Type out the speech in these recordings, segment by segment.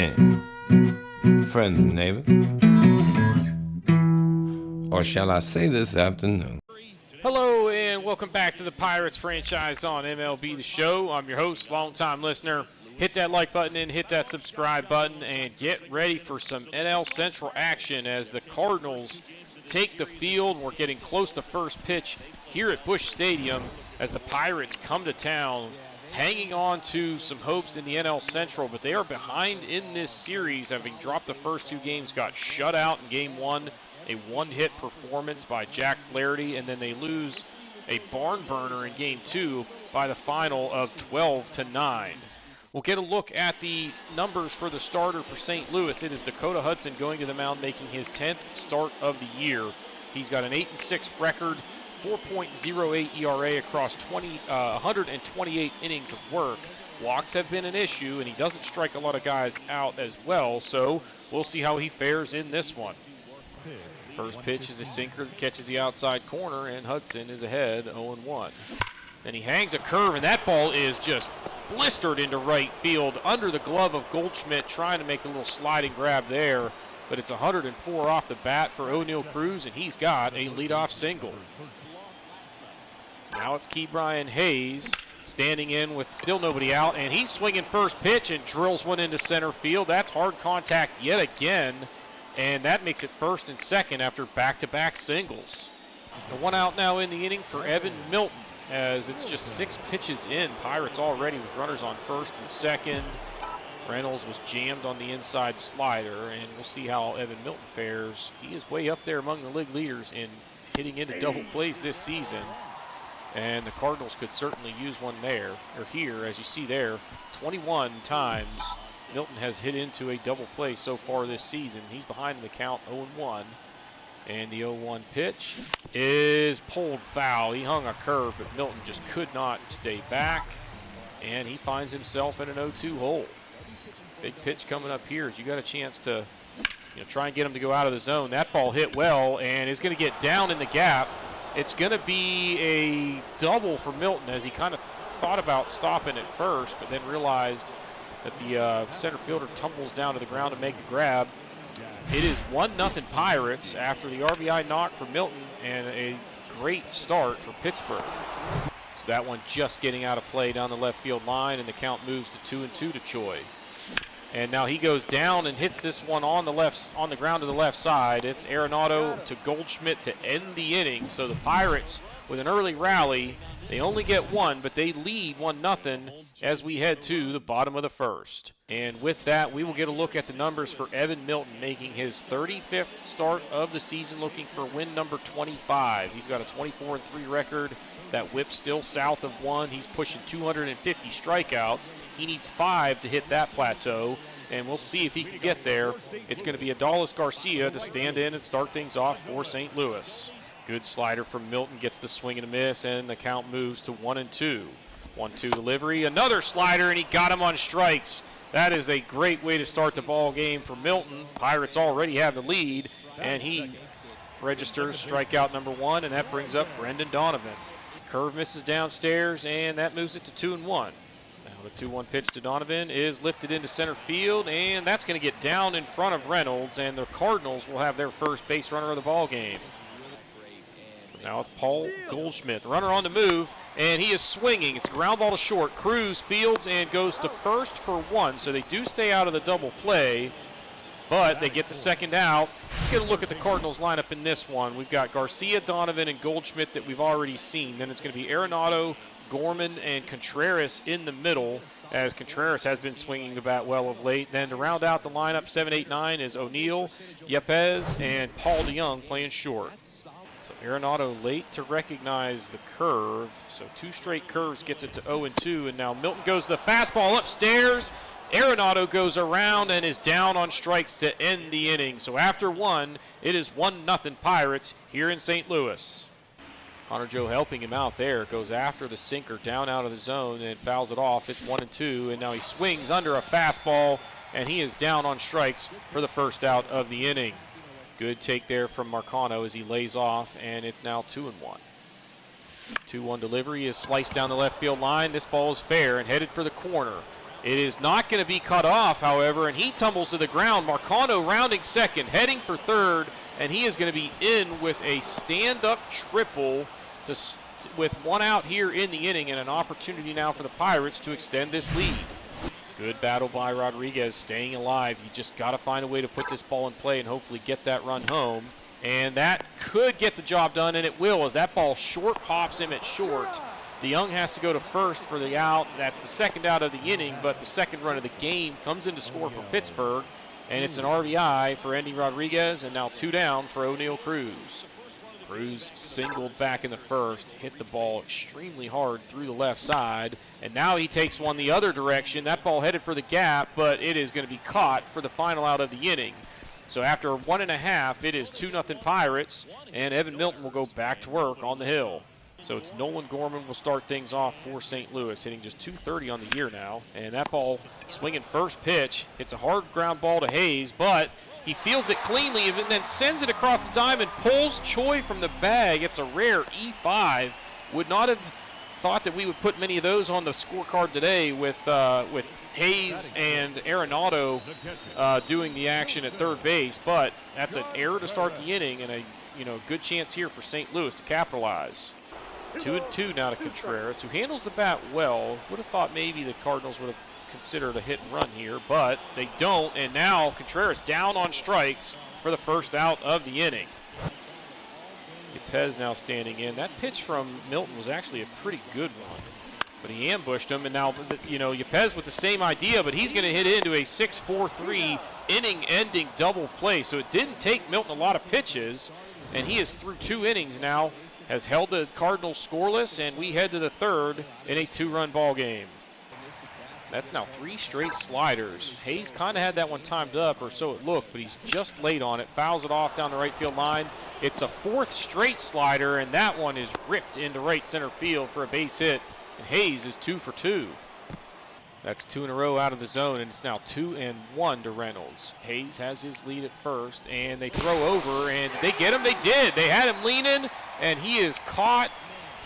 in, friends and neighbors, or shall I say this afternoon. Hello and welcome back to the Pirates franchise on MLB The Show. I'm your host, longtime listener. Hit that like button and hit that subscribe button and get ready for some NL Central action as the Cardinals take the field. We're getting close to first pitch here at Busch Stadium as the Pirates come to town, hanging on to some hopes in the NL Central, but they are behind in this series, having dropped the first two games, got shut out in game one, a one-hit performance by Jack Flaherty, and then they lose a barn burner in game two by the final of 12-9. We'll get a look at the numbers for the starter for St. Louis. It is Dakota Hudson going to the mound, making his 10th start of the year. He's got an 8-6 record, 4.08 ERA across 128 innings of work. Walks have been an issue, and he doesn't strike a lot of guys out as well, so we'll see how he fares in this one. First pitch is a sinker that catches the outside corner, and Hudson is ahead 0-1. Then he hangs a curve, and that ball is just blistered into right field under the glove of Goldschmidt, trying to make a little sliding grab there, but it's 104 off the bat for O'Neill Cruz, and he's got a leadoff single. Now it's Ke'Bryan Hayes standing in with still nobody out, and he's swinging first pitch and drills one into center field. That's hard contact yet again, and that makes it first and second after back-to-back singles. The one out now in the inning for Evan Milton, as it's just 6 pitches in. Pirates already with runners on first and second. Reynolds was jammed on the inside slider, and we'll see how Evan Milton fares. He is way up there among the league leaders in hitting into double plays this season, and the Cardinals could certainly use one there, or here, as you see there. 21 times Milton has hit into a double play so far this season. He's behind in the count, 0-1. And the 0-1 pitch is pulled foul. He hung a curve, but Milton just could not stay back, and he finds himself in an 0-2 hole. Big pitch coming up here as you got a chance to try and get him to go out of the zone. That ball hit well and is going to get down in the gap. It's going to be a double for Milton, as he kind of thought about stopping at first, but then realized that the center fielder tumbles down to the ground to make the grab. It is 1-0 Pirates after the RBI knock for Milton and a great start for Pittsburgh. So that one just getting out of play down the left field line, and the count moves to 2-2 to Choi. And now he goes down and hits this one on the ground to the left side. It's Arenado to Goldschmidt to end the inning. So the Pirates, with an early rally, they only get one, but they lead 1-0 as we head to the bottom of the first. And with that, we will get a look at the numbers for Evan Milton, making his 35th start of the season, looking for win number 25. He's got a 24-3 record. That whip's still south of 1. He's pushing 250 strikeouts. He needs 5 to hit that plateau, and we'll see if he can get there. It's going to be Adolis Garcia to stand in and start things off for St. Louis. Good slider from Milton, gets the swing and a miss, and the count moves to 1-2. 1-2 delivery, another slider, and he got him on strikes. That is a great way to start the ball game for Milton. Pirates already have the lead, and he registers strikeout number 1, and that brings up Brendan Donovan. Curve misses downstairs, and that moves it to 2-1. Now the 2-1 pitch to Donovan is lifted into center field, and that's going to get down in front of Reynolds, and the Cardinals will have their first base runner of the ball game. So now it's Paul Goldschmidt, runner on the move, and he is swinging. It's a ground ball to short. Cruz fields and goes to first for 1, so they do stay out of the double play, but they get the second out. Let's get a look at the Cardinals lineup in this one. We've got Garcia, Donovan, and Goldschmidt that we've already seen. Then it's going to be Arenado, Gorman, and Contreras in the middle, as Contreras has been swinging the bat well of late. Then to round out the lineup, 7, 8, 9 is O'Neill, Yepez, and Paul DeJong playing short. So Arenado late to recognize the curve. So 2 straight curves gets it to 0-2, and now Milton goes to the fastball upstairs. Arenado goes around and is down on strikes to end the inning. So after 1, it is 1-0 Pirates here in St. Louis. Connor Joe helping him out there. Goes after the sinker down out of the zone and fouls it off. It's 1-2, and now he swings under a fastball, and he is down on strikes for the first out of the inning. Good take there from Marcano as he lays off, and it's now 2-1. 2-1 delivery is sliced down the left field line. This ball is fair and headed for the corner. It is not going to be cut off, however, and he tumbles to the ground. Marcano rounding second, heading for third, and he is going to be in with a stand-up triple with one out here in the inning, and an opportunity now for the Pirates to extend this lead. Good battle by Rodriguez, staying alive. You just got to find a way to put this ball in play and hopefully get that run home. And that could get the job done, and it will, as that ball short pops him at short. DeYoung has to go to first for the out. That's the second out of the inning, but the second run of the game comes in to score for Pittsburgh, and it's an RBI for Andy Rodriguez, and now 2 down for O'Neal Cruz. Cruz singled back in the first, hit the ball extremely hard through the left side, and now he takes one the other direction. That ball headed for the gap, but it is going to be caught for the final out of the inning. So after 1.5, it is 2-0 Pirates, and Evan Milton will go back to work on the hill. So it's Nolan Gorman will start things off for St. Louis, hitting just .230 on the year now. And that ball swinging first pitch. It's a hard ground ball to Hayes, but he fields it cleanly and then sends it across the diamond, pulls Choi from the bag. It's a rare E5. Would not have thought that we would put many of those on the scorecard today with Hayes and Arenado doing the action at third base. But that's an error to start the inning, and a good chance here for St. Louis to capitalize. 2-2 now to Contreras, who handles the bat well. Would have thought maybe the Cardinals would have considered a hit and run here, but they don't, and now Contreras down on strikes for the first out of the inning. Yepez now standing in. That pitch from Milton was actually a pretty good one, but he ambushed him, and now, Yepez with the same idea, but he's going to hit into a 6-4-3 inning-ending double play, so it didn't take Milton a lot of pitches, and he is through 2 innings now, has held the Cardinals scoreless, and we head to the third in a 2-run ball game. That's now 3 straight sliders. Hayes kind of had that one timed up, or so it looked, but he's just late on it. Fouls it off down the right field line. It's a 4th straight slider, and that one is ripped into right center field for a base hit. And Hayes is 2 for 2. That's 2 in a row out of the zone, and it's now 2-1 to Reynolds. Hayes has his lead at first, and they throw over, and they get him. They did. They had him leaning, and he is caught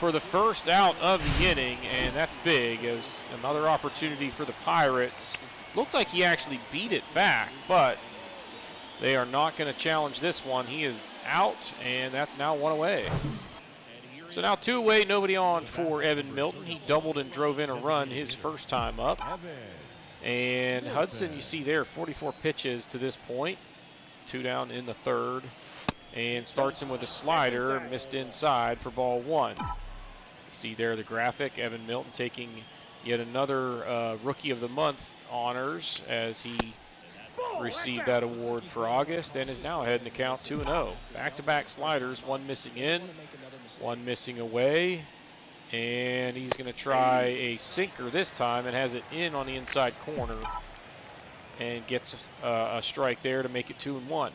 for the first out of the inning, and that's big, as another opportunity for the Pirates. Looked like he actually beat it back, but they are not going to challenge this one. He is out, and that's now 1 away. So now 2 away, nobody on for Evan Milton. He doubled and drove in a run his first time up. And Hudson, you see there, 44 pitches to this point. 2 down in the third. And starts him with a slider, missed inside for ball 1. You see there the graphic, Evan Milton taking yet another Rookie of the Month honors as he received that award for August and is now ahead in the count 2-0. Back-to-back sliders, 1 missing in, 1 missing away, and he's going to try a sinker this time and has it in on the inside corner and gets a strike there to make it 2-1.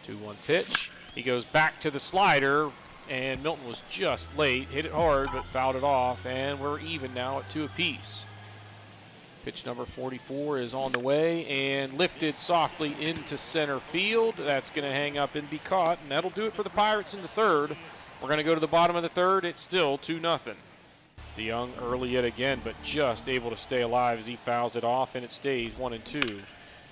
2-1 pitch. He goes back to the slider, and Milton was just late. Hit it hard, but fouled it off, and we're even now at 2 apiece. Pitch number 44 is on the way and lifted softly into center field. That's going to hang up and be caught, and that'll do it for the Pirates in the third. We're going to go to the bottom of the third. It's still 2-0. DeYoung early yet again, but just able to stay alive as he fouls it off, and it stays 1-2.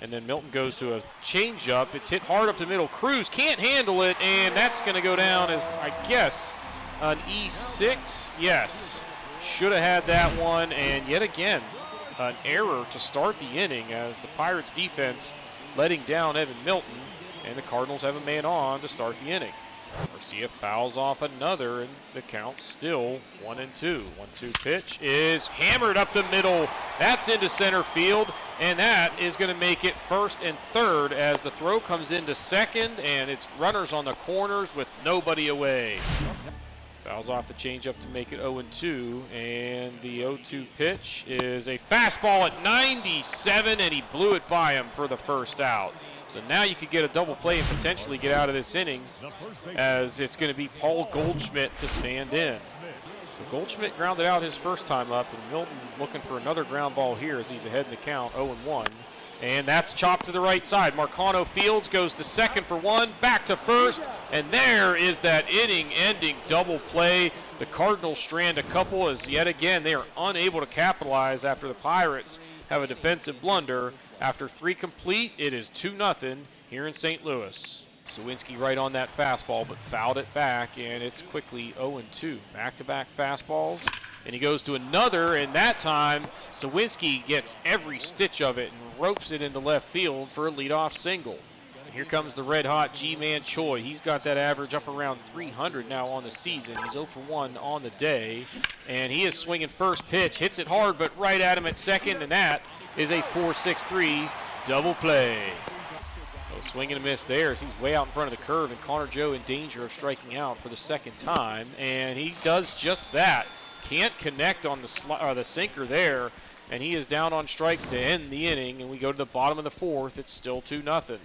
And then Milton goes to a changeup. It's hit hard up the middle. Cruz can't handle it, and that's going to go down as, I guess, an E6. Yes, should have had that one, and yet again, an error to start the inning as the Pirates defense letting down Evan Milton, and the Cardinals have a man on to start the inning. Garcia fouls off another, and the count's still 1-2. 1-2 pitch is hammered up the middle. That's into center field, and that is going to make it first and third as the throw comes into second, and it's runners on the corners with nobody away. Fouls off the changeup to make it 0-2, and the 0-2 pitch is a fastball at 97, and he blew it by him for the first out. So now you could get a double play and potentially get out of this inning, as it's going to be Paul Goldschmidt to stand in. So Goldschmidt grounded out his first time up, and Milton looking for another ground ball here as he's ahead in the count, 0-1. And that's chopped to the right side. Marcano fields, goes to second for 1, back to first, and there is that inning-ending double play. the Cardinals strand a couple as yet again they are unable to capitalize after the Pirates have a defensive blunder. After 3 complete, it is 2-0 here in St. Louis. Sawinski right on that fastball, but fouled it back, and it's quickly 0-2. Back-to-back fastballs, and he goes to another, and that time Sawinski gets every stitch of it and ropes it into left field for a leadoff single. And here comes the red-hot G-Man Choi. He's got that average up around 300 now on the season. He's 0 for 1 on the day, and he is swinging first pitch. Hits it hard, but right at him at second, and that is a 4-6-3 double play. Swing and a miss there as he's way out in front of the curve, and Connor Joe in danger of striking out for the second time, and he does just that. Can't connect on the sinker there, and he is down on strikes to end the inning, and we go to the bottom of the 4th. It's still 2-0.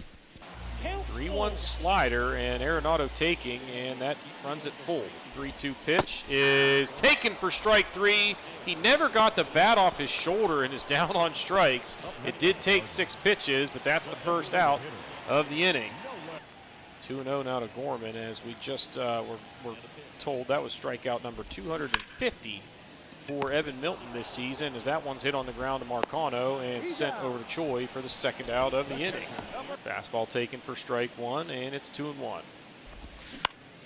3-1 slider, and Arenado taking, and that runs it full. 3-2 pitch is taken for strike 3. He never got the bat off his shoulder and is down on strikes. It did take 6 pitches, but that's the first out of the inning. 2-0 now to Gorman, as we just were told that was strikeout number 250 for Evan Milton this season, as that one's hit on the ground to Marcano and sent over to Choi for the second out of the inning. Fastball taken for strike 1, and it's 2-1.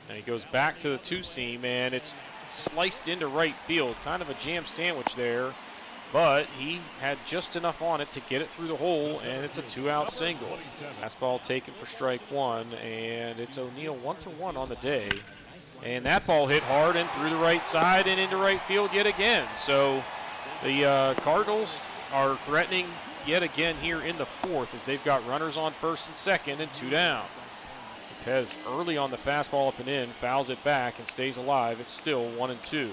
Now he goes back to the 2-seam, and it's sliced into right field. Kind of a jam sandwich there, but he had just enough on it to get it through the hole, and it's a 2-out single. Fastball taken for strike 1, and it's O'Neill 1 for 1 on the day. And that ball hit hard and through the right side and into right field yet again. So the Cardinals are threatening yet again here in the 4th, as they've got runners on first and second and 2 down. Lopez early on the fastball up and in, fouls it back and stays alive. It's still 1-2.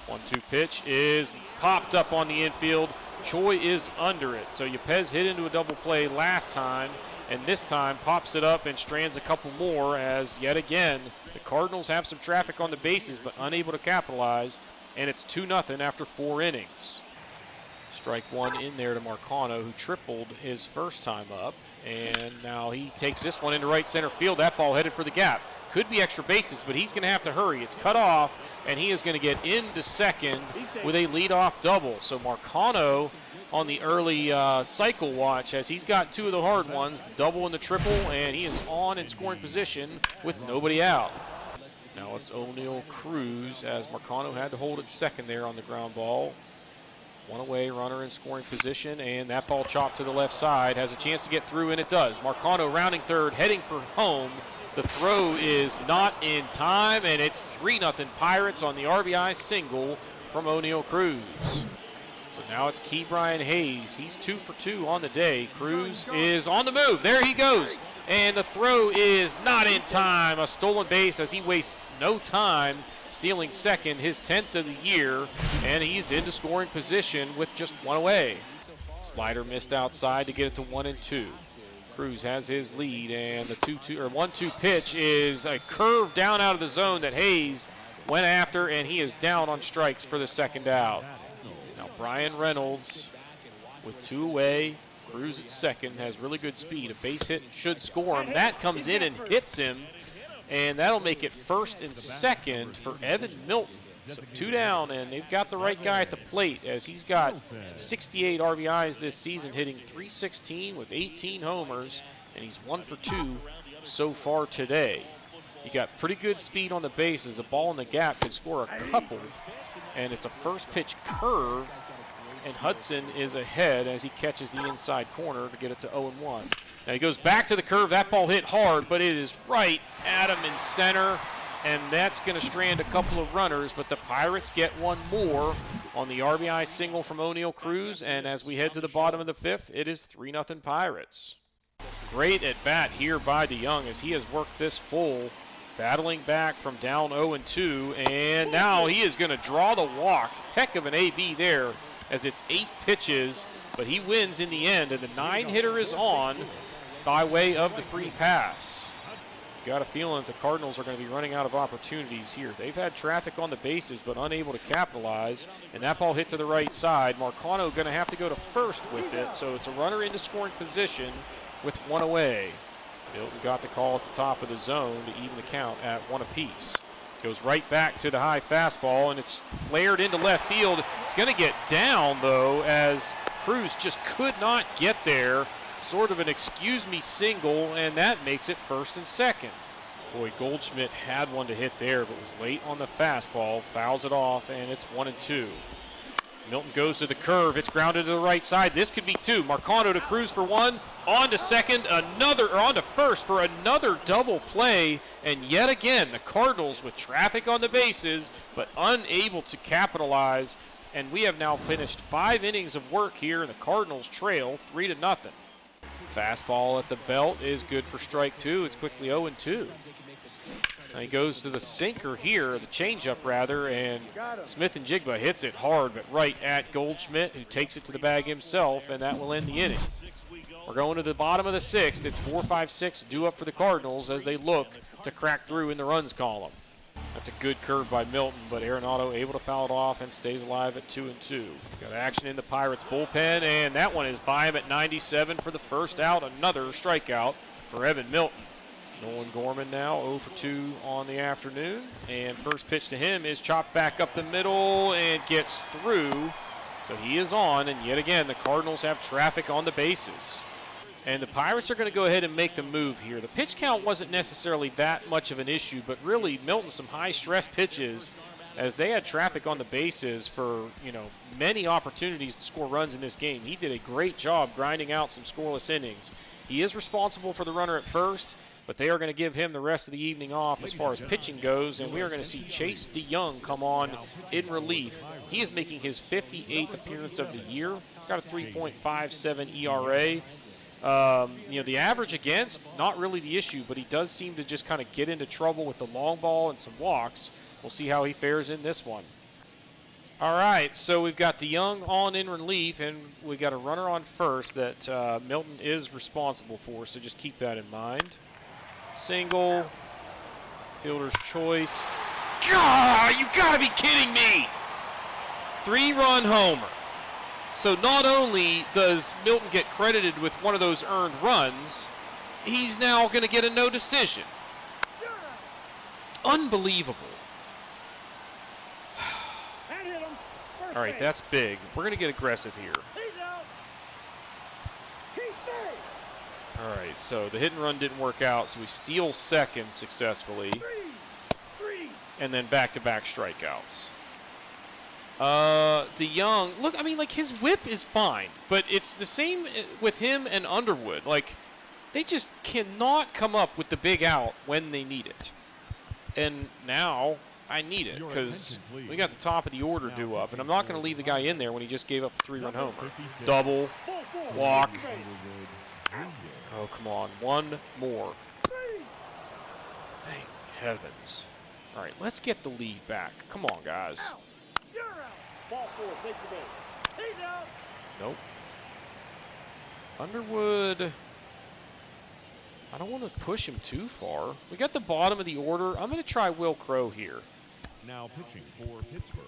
1-2 pitch is popped up on the infield. Choi is under it. So Yepez hit into a double play last time, and this time pops it up and strands a couple more, as yet again the Cardinals have some traffic on the bases but unable to capitalize, and it's 2-0 after 4 innings. Strike 1 in there to Marcano, who tripled his first time up, and now he takes this one into right center field. That ball headed for the gap. Could be extra bases, but he's going to have to hurry. It's cut off, and he is going to get into second with a leadoff double. So Marcano on the early cycle watch, as he's got 2 of the hard ones, the double and the triple, and he is on in scoring position with nobody out. Now it's O'Neill Cruz, as Marcano had to hold it second there on the ground ball. 1 away, runner in scoring position, and that ball chopped to the left side. Has a chance to get through, and it does. Marcano rounding third, heading for home. The throw is not in time, and it's 3-0 Pirates on the RBI single from O'Neill Cruz. So now it's Ke'Bryan Hayes. He's 2 for 2 on the day. Cruz is on the move. There he goes. And the throw is not in time. A stolen base, as he wastes no time stealing second, his 10th of the year, and he's into scoring position with just 1 away. Slider missed outside to get it to 1-2. Cruz has his lead, and the 1-2 pitch is a curve down out of the zone that Hayes went after, and he is down on strikes for the second out. Now Brian Reynolds with 2 away. Cruz at second, has really good speed. A base hit should score him. That comes in and hits him, and that'll make it first and second for Evan Milton. So 2 down, and they've got the right guy at the plate, as he's got 68 RBIs this season, hitting .316 with 18 homers, and he's 1 for 2 so far today. He got pretty good speed on the bases. A ball in the gap could score a couple, and it's a first pitch curve, and Hudson is ahead as he catches the inside corner to get it to 0-1. Now he goes back to the curve. That ball hit hard, but it is right at him in center, and that's going to strand a couple of runners, but the Pirates get 1 more on the RBI single from O'Neill Cruz, and as we head to the bottom of the 5th, it is 3-0 Pirates. Great at bat here by DeYoung, as he has worked this full, battling back from down 0-2, and now he is going to draw the walk. Heck of an AB there, as it's 8 pitches, but he wins in the end, and the 9-hitter is on by way of the free pass. Got a feeling that the Cardinals are going to be running out of opportunities here. They've had traffic on the bases, but unable to capitalize, and that ball hit to the right side. Marcano going to have to go to first with it, so it's a runner into scoring position with 1 away. Milton got the call at the top of the zone to even the count at 1 apiece. Goes right back to the high fastball, and it's flared into left field. It's going to get down, though, as Cruz just could not get there. Sort of an excuse-me single, and that makes it first and second. Boy, Goldschmidt had one to hit there, but was late on the fastball. Fouls it off, and it's 1-2. Milton goes to the curve. It's grounded to the right side. This could be 2. Marcano to Cruz for 1. On to second, on to first for another double play. And yet again, the Cardinals with traffic on the bases, but unable to capitalize. And we have now finished 5 innings of work here, and the Cardinals trail 3-0. Fastball at the belt is good for strike 2. It's quickly 0-2. Now he goes to the sinker here, the changeup rather, and Smith and Jigba hits it hard, but right at Goldschmidt, who takes it to the bag himself, and that will end the inning. We're going to the bottom of the 6th. It's 4-5-6 due up for the Cardinals as they look to crack through in the runs column. That's a good curve by Milton, but Arenado able to foul it off and stays alive at 2-2. Got action in the Pirates bullpen, and that one is by him at 97 for the first out. Another strikeout for Evan Milton. Nolan Gorman now 0 for 2 on the afternoon, and first pitch to him is chopped back up the middle and gets through. So he is on, and yet again the Cardinals have traffic on the bases. And the Pirates are going to go ahead and make the move here. The pitch count wasn't necessarily that much of an issue, but really Milton some high-stress pitches as they had traffic on the bases for, many opportunities to score runs in this game. He did a great job grinding out some scoreless innings. He is responsible for the runner at first, but they are going to give him the rest of the evening off as far as pitching goes, and we are going to see Chase DeYoung come on in relief. He is making his 58th appearance of the year. Got a 3.57 ERA. The average against, not really the issue, but he does seem to just kind of get into trouble with the long ball and some walks. We'll see how he fares in this one. All right, so we've got DeYoung on in relief, and we got a runner on first that Milton is responsible for, so just keep that in mind. Single, fielder's choice. God, you gotta be kidding me! 3-run homer. So not only does Milton get credited with one of those earned runs, he's now going to get a no decision. Unbelievable. All right, that's big. We're going to get aggressive here. All right, so the hit and run didn't work out, so we steal second successfully. And then back-to-back strikeouts. DeYoung, look, his whip is fine, but it's the same with him and Underwood. They just cannot come up with the big out when they need it. And now I need it because we got the top of the order due up, and I'm not going to leave the guy in there when he just gave up a 3-run homer. Double, walk. Oh, come on, one more. Thank heavens. All right, let's get the lead back. Come on, guys. Nope. Underwood, I don't want to push him too far. We got the bottom of the order. I'm going to try Will Crow here. Now pitching for Pittsburgh,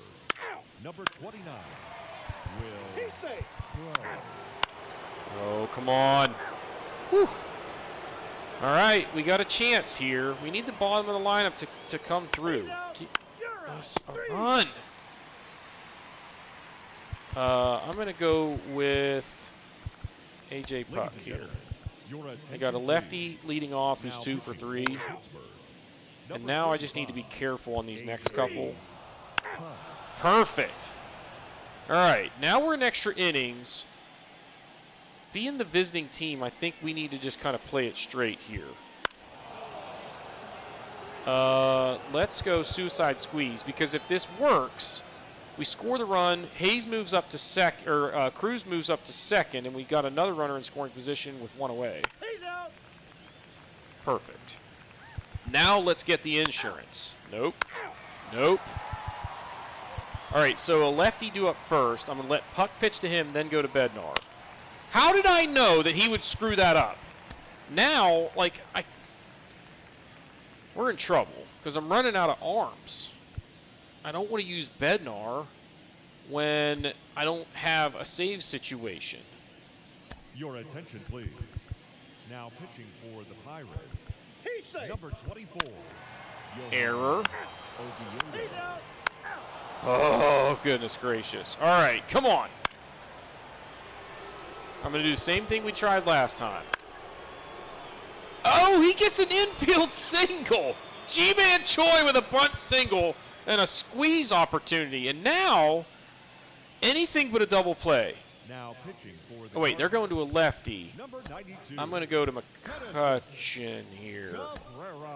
number 29, Will Crow. Oh, come on. Whew. All right, we got a chance here. We need the bottom of the lineup to come through. Give us a run. I'm going to go with A.J. Puck here. I got a lefty leading off who's 2 for 3. And now I just need to be careful on these next couple. Perfect. All right, now we're in extra innings. Being the visiting team, I think we need to just kind of play it straight here. Let's go suicide squeeze, because if this works, we score the run. Hayes moves up to Cruz moves up to second, and we got another runner in scoring position with 1 away. Perfect. Now let's get the insurance. Nope. Nope. All right, so a lefty due up first. I'm going to let Puck pitch to him, then go to Bednar. How did I know that he would screw that up? Now, we're in trouble because I'm running out of arms. I don't want to use Bednar when I don't have a save situation. Your attention, please. Now pitching for the Pirates, number 24, Error. Oh, goodness gracious. All right, come on. I'm going to do the same thing we tried last time. Oh, he gets an infield single. G-Man Choi with a bunt single and a squeeze opportunity. And now, anything but a double play. Now pitching for the Oh, wait, they're going to a lefty. number 92. I'm going to go to McCutcheon here.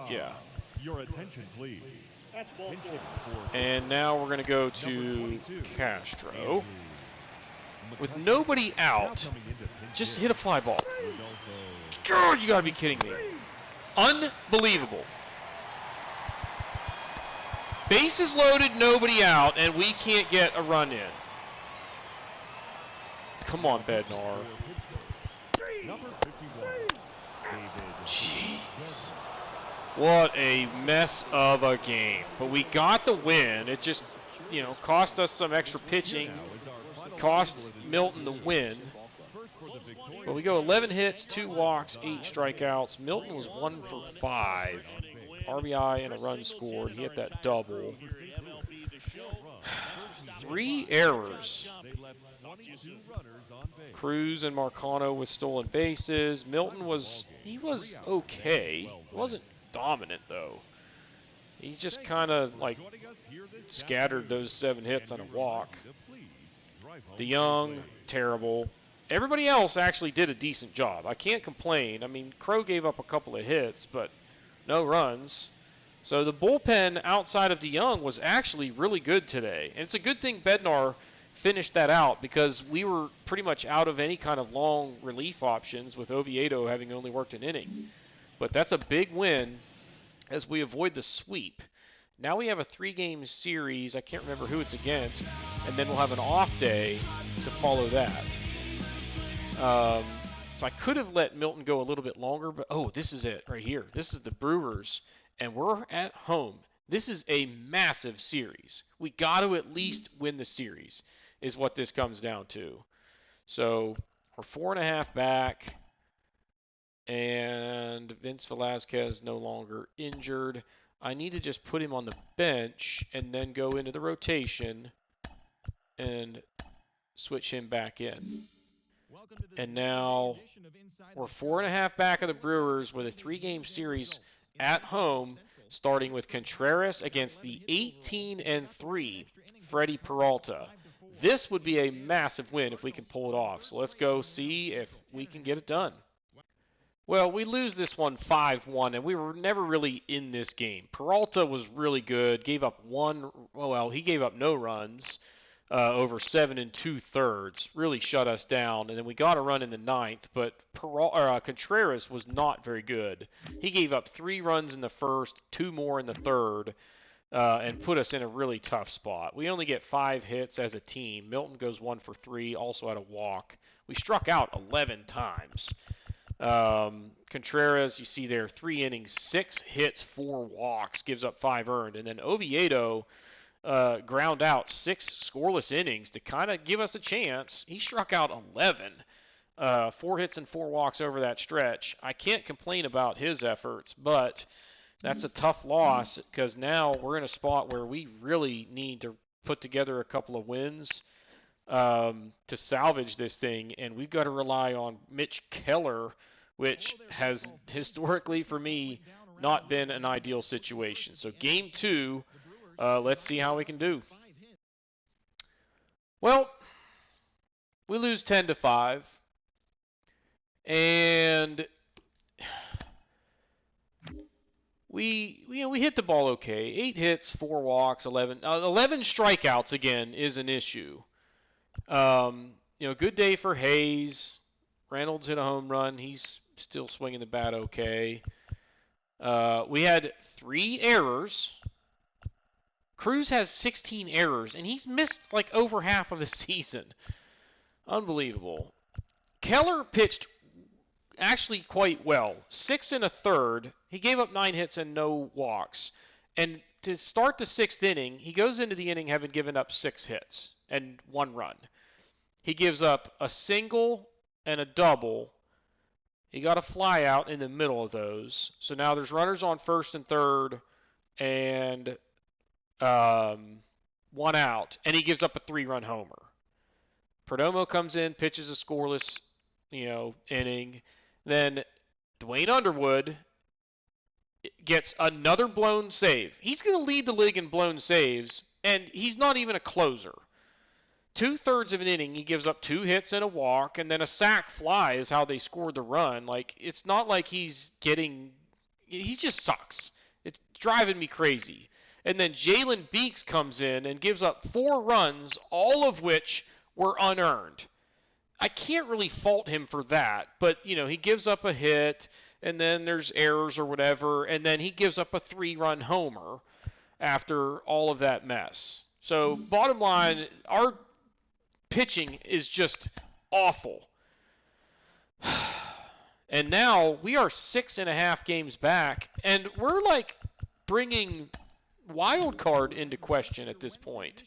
Yeah. Your attention, please. Pitching for And now we're going to go to Castro. With nobody out, just hit a fly ball. God, you got to be kidding me. Unbelievable. Bases loaded, nobody out, and we can't get a run in. Come on, Bednar. number 51. Jeez. What a mess of a game. But we got the win. It just, cost us some extra pitching. Cost Milton the win. But we go 11 hits, 2 walks, 8 strikeouts. Milton was 1 for 5. RBI and a run scored. He hit that double. 3 errors. Cruz and Marcano with stolen bases. Milton was okay. He wasn't dominant though. He just kind of scattered those 7 hits on a walk. DeYoung, terrible. Everybody else actually did a decent job. I can't complain. I mean, Crow gave up a couple of hits, but no runs. So the bullpen outside of DeYoung was actually really good today. And it's a good thing Bednar finished that out because we were pretty much out of any kind of long relief options with Oviedo having only worked an inning. But that's a big win as we avoid the sweep. Now we have a 3-game series. I can't remember who it's against. And then we'll have an off day to follow that. So I could have let Milton go a little bit longer, but this is it right here. This is the Brewers, and we're at home. This is a massive series. We got to at least win the series is what this comes down to. So we're 4.5 back, and Vince Velasquez no longer injured. I need to just put him on the bench and then go into the rotation and switch him back in. And now we're 4.5 back of the Brewers with a 3-game series at home, starting with Contreras against the 18-3 Freddie Peralta. This would be a massive win if we can pull it off. So let's go see if we can get it done. Well, we lose this one 5-1, and we were never really in this game. Peralta was really good, gave up he gave up no runs. Over 7 2/3, really shut us down, and then we got a run in the 9th. But Contreras was not very good. He gave up 3 runs in the first, 2 more in the third, and put us in a really tough spot. We only get 5 hits as a team. Milton goes 1 for 3, also had a walk. We struck out 11 times. Contreras, you see there, 3 innings, 6 hits, 4 walks, gives up 5 earned, and then Oviedo ground out 6 scoreless innings to kind of give us a chance. He struck out 11, 4 hits and 4 walks over that stretch. I can't complain about his efforts, but that's a tough loss because now we're in a spot where we really need to put together a couple of wins to salvage this thing, and we've got to rely on Mitch Keller, which has historically for me not been an ideal situation. So game 2, let's see how we can do. Well, we lose 10-5, and we hit the ball okay. 8 hits, 4 walks, 11 strikeouts again is an issue. Good day for Hayes. Reynolds hit a home run. He's still swinging the bat okay. We had 3 errors. Cruz has 16 errors, and he's missed over half of the season. Unbelievable. Keller pitched actually quite well. 6 1/3. He gave up 9 hits and no walks. And to start the 6th inning, he goes into the inning having given up 6 hits and 1 run. He gives up a single and a double. He got a fly out in the middle of those. So now there's runners on 1st and 3rd. and 1 out, and he gives up a 3-run homer. Perdomo comes in, pitches a scoreless, inning. Then Dwayne Underwood gets another blown save. He's going to lead the league in blown saves, and he's not even a closer. 2/3 of an inning, he gives up 2 hits and a walk, and then a sac fly is how they scored the run. Like, it's not like he just sucks. It's driving me crazy. And then Jalen Beeks comes in and gives up 4 runs, all of which were unearned. I can't really fault him for that, but, he gives up a hit, and then there's errors or whatever, and then he gives up a 3-run homer after all of that mess. So, bottom line, our pitching is just awful. And now we are 6.5 games back, and we're like bringing wild card into question at this point.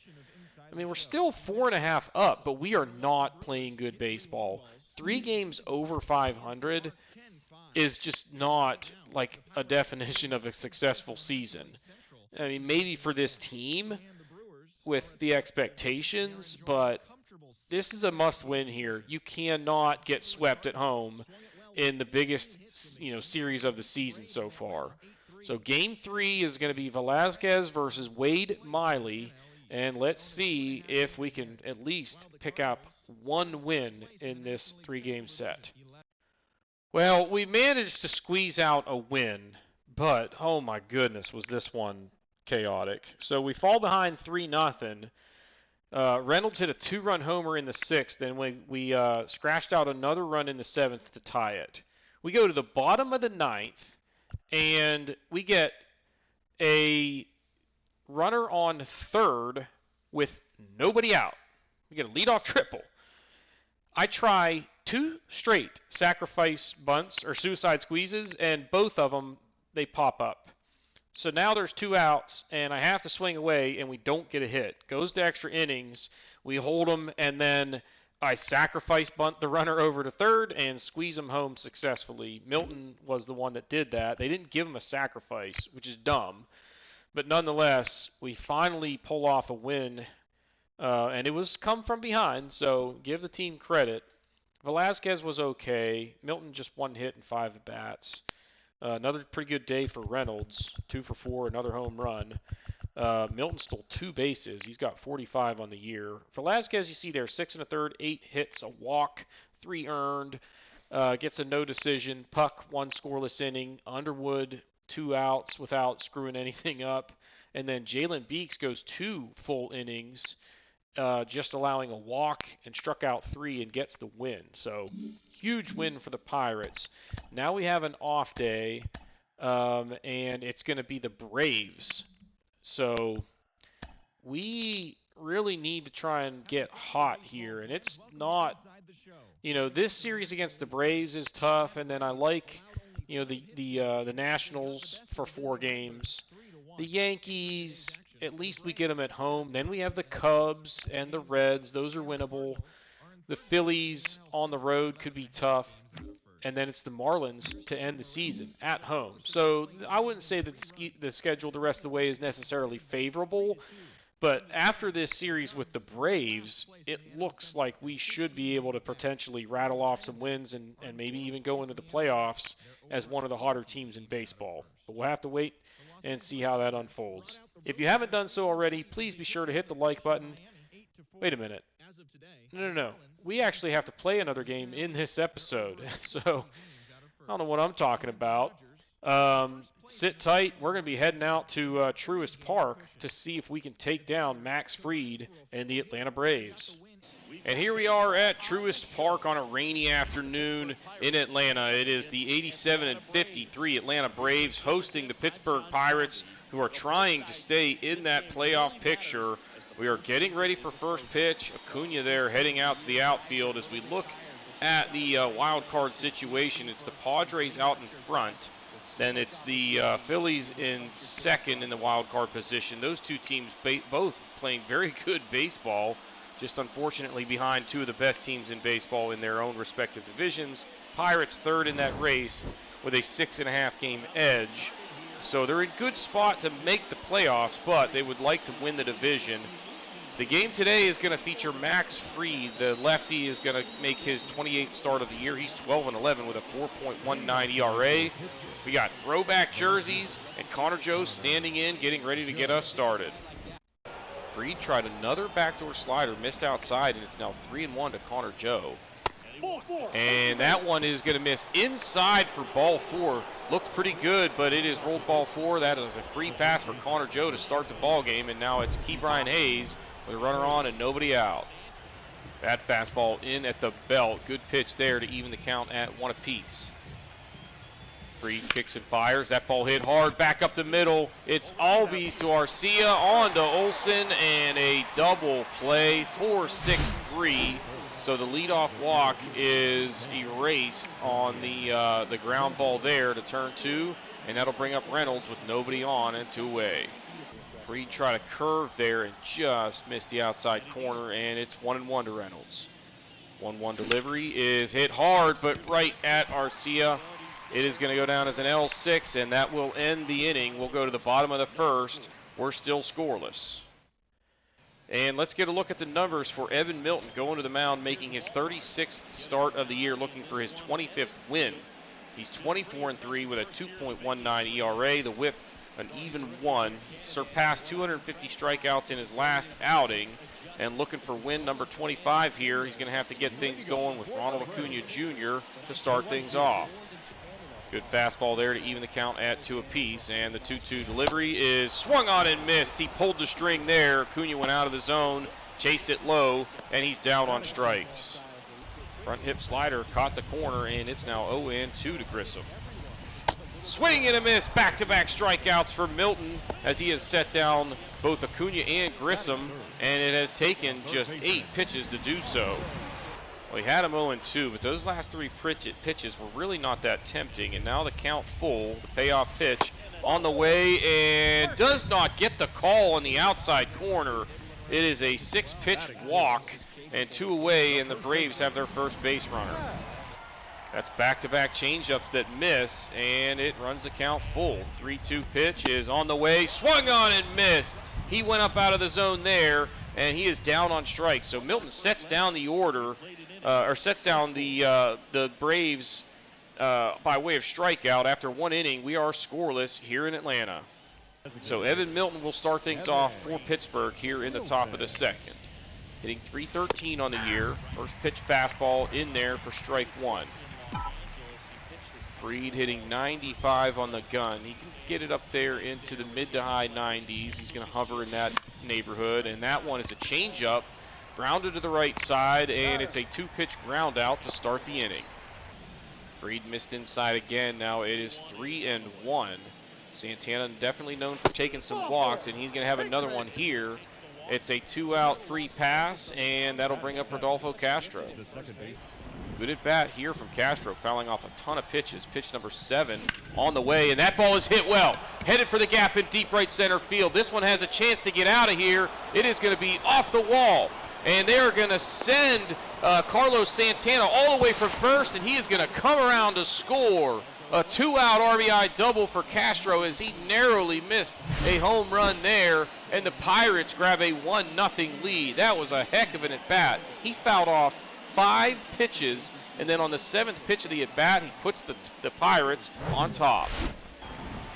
I mean, we're still 4.5 up, but we are not playing good baseball. 3 games over 500 is just not like a definition of a successful season. I mean, maybe for this team with the expectations, but this is a must-win here. You cannot get swept at home in the biggest, series of the season so far. So Game 3 is going to be Velasquez versus Wade Miley, and let's see if we can at least pick up 1 win in this 3-game set. Well, we managed to squeeze out a win, but oh my goodness, was this one chaotic. So we fall behind 3-0. Reynolds hit a 2-run homer in the 6th, and we scratched out another run in the 7th to tie it. We go to the bottom of the 9th, and we get a runner on 3rd with nobody out. We get a leadoff triple. I try 2 straight sacrifice bunts or suicide squeezes, and both of them, they pop up. So now there's 2 outs, and I have to swing away, and we don't get a hit. Goes to extra innings. We hold them, and then I sacrifice bunt the runner over to 3rd and squeeze him home successfully. Milton was the one that did that. They didn't give him a sacrifice, which is dumb. But nonetheless, we finally pull off a win, and it was come from behind, so give the team credit. Velasquez was okay. Milton just 1 hit and 5 at-bats. Another pretty good day for Reynolds, 2 for 4, another home run. Milton stole 2 bases. He's got 45 on the year. Velasquez, you see there, 6 1/3, 8 hits, a walk, 3 earned. Gets a no decision. Puck, 1 scoreless inning. Underwood, 2 outs without screwing anything up. And then Jalen Beeks goes 2 full innings, just allowing a walk and struck out 3 and gets the win. So huge win for the Pirates. Now we have an off day, and it's going to be the Braves. So we really need to try and get hot here, and it's not, this series against the Braves is tough, and then I like, the Nationals for 4 games. The Yankees, at least we get them at home. Then we have the Cubs and the Reds. Those are winnable. The Phillies on the road could be tough. And then it's the Marlins to end the season at home. So I wouldn't say that the schedule the rest of the way is necessarily favorable. But after this series with the Braves, it looks like we should be able to potentially rattle off some wins and maybe even go into the playoffs as one of the hotter teams in baseball. But we'll have to wait and see how that unfolds. If you haven't done so already, please be sure to hit the like button. Wait a minute. No. We actually have to play another game in this episode. So, I don't know what I'm talking about. Sit tight. We're going to be heading out to Truist Park to see if we can take down Max Fried and the Atlanta Braves. And here we are at Truist Park on a rainy afternoon in Atlanta. It is the 87-53 Atlanta Braves hosting the Pittsburgh Pirates, who are trying to stay in that playoff picture. We are getting ready for first pitch. Acuna there heading out to the outfield. As we look at the wild card situation, it's the Padres out in front. Then it's the Phillies in second in the wild card position. Those two teams both playing very good baseball, just unfortunately behind 2 of the best teams in baseball in their own respective divisions. Pirates third in that race with a 6.5 game edge. So they're in good spot to make the playoffs, but they would like to win the division. The game today is going to feature Max Fried. The lefty is going to make his 28th start of the year. He's 12-11 with a 4.19 ERA. We got throwback jerseys and Connor Joe standing in, getting ready to get us started. Fried tried another backdoor slider, missed outside, and it's now 3-1 to Connor Joe. And that one is going to miss inside for ball 4. Looked pretty good, but it is rolled ball 4. That is a free pass for Connor Joe to start the ball game, and now it's Brian Hayes with a runner on and nobody out. That fastball in at the belt. Good pitch there to even the count at 1 apiece. Fried kicks and fires. That ball hit hard back up the middle. It's Albies to Arcia, on to Olsen, and a double play, 4-6-3. So the leadoff walk is erased on the ground ball there to turn 2, and that'll bring up Reynolds with nobody on and 2 away. Fried tried a curve there and just missed the outside corner, and it's 1-1 to Reynolds. 1-1 delivery is hit hard, but right at Arcia. It is going to go down as an L6, and that will end the inning. We'll go to the bottom of the first. We're still scoreless. And let's get a look at the numbers for Evan Milton going to the mound, making his 36th start of the year, looking for his 25th win. He's 24-3 with a 2.19 ERA. The whip, an even 1. Surpassed 250 strikeouts in his last outing. And looking for win number 25 here. He's going to have to get things going with Ronald Acuna Jr. to start things off. Good fastball there to even the count at 2 apiece, and the 2-2 delivery is swung on and missed. He pulled the string there. Acuna went out of the zone, chased it low, and he's down on strikes. Front hip slider caught the corner, and it's now 0-2 to Grissom. Swing and a miss, back-to-back strikeouts for Milton as he has set down both Acuna and Grissom, and it has taken just 8 pitches to do so. Well, he had him 0-2, but those last 3 pitches were really not that tempting, and now the count full, the payoff pitch on the way, and does not get the call on the outside corner. It is a 6-pitch walk, and 2 away, and the Braves have their first base runner. That's back-to-back changeups that miss, and it runs the count full. 3-2 pitch is on the way, swung on and missed. He went up out of the zone there, and he is down on strikes. So Milton sets down the order, sets down the Braves by way of strikeout. After 1 inning, we are scoreless here in Atlanta. So Evan Milton will start things off for Pittsburgh here in the top of the second. Hitting .313 on the year. First pitch fastball in there for strike 1. Fried hitting 95 on the gun. He can get it up there into the mid to high 90s. He's going to hover in that neighborhood, and that one is a changeup. Grounded to the right side, and it's a 2-pitch ground out to start the inning. Fried missed inside again. Now it is 3-1. Santana definitely known for taking some walks, and he's going to have another one here. It's a 2-out free pass, and that'll bring up Rodolfo Castro. Good at bat here from Castro, fouling off a ton of pitches. Pitch number 7 on the way, and that ball is hit well. Headed for the gap in deep right center field. This one has a chance to get out of here. It is going to be off the wall. And they are going to send Carlos Santana all the way from first, and he is going to come around to score. A 2-out RBI double for Castro as he narrowly missed a home run there, and the Pirates grab a 1-0 lead. That was a heck of an at-bat. He fouled off 5 pitches, and then on the 7th pitch of the at-bat, he puts the Pirates on top.